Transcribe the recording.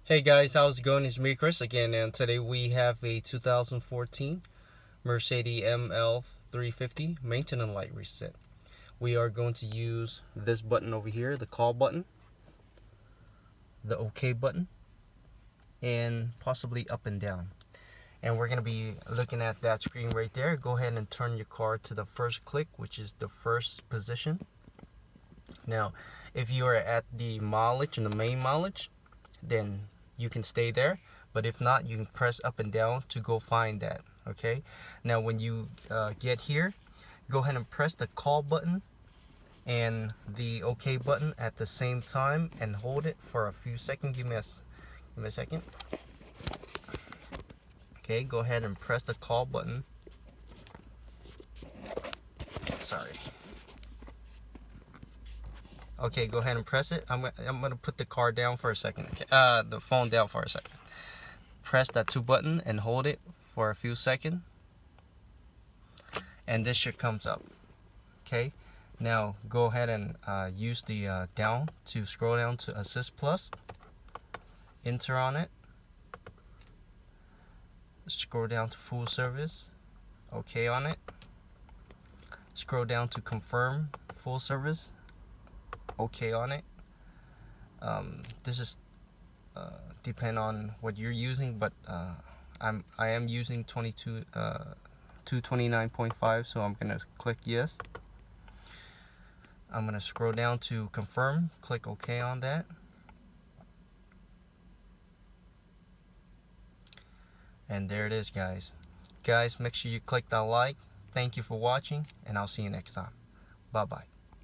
Hey guys, how's it going? It's me, Chris, again, and today we have a 2014 Mercedes ML 350 maintenance light reset. We are going to use this button over here, the call button, the OK button, and possibly up and down. And we're going to be looking at that screen right there. Go ahead and turn your car to the first click, which is the first position. Now, if you are at the mileage and the main mileage, then you can stay there. But if not, you can press up and down to go find that. Okay. Now, when you get here, go ahead and press the call button and the OK button at the same time and hold it for a few seconds. Give me a second. Okay. Go ahead and press the call button. Sorry. Okay, go ahead and press it. I'm gonna put the car down for a second. Okay, the phone down for a second. Press that 2 button and hold it for a few seconds, and this shit comes up. Okay, now go ahead and use the down to scroll down to Assist Plus. Enter on it. Scroll down to Full Service. Okay on it. Scroll down to Confirm Full Service. Okay on it. This is depend on what you're using, but I am using 229.5, so I'm gonna click yes. I'm gonna scroll down to confirm, click OK on that, and there it is, guys. Make sure you click that like. Thank you for watching, and I'll see you next time. Bye bye.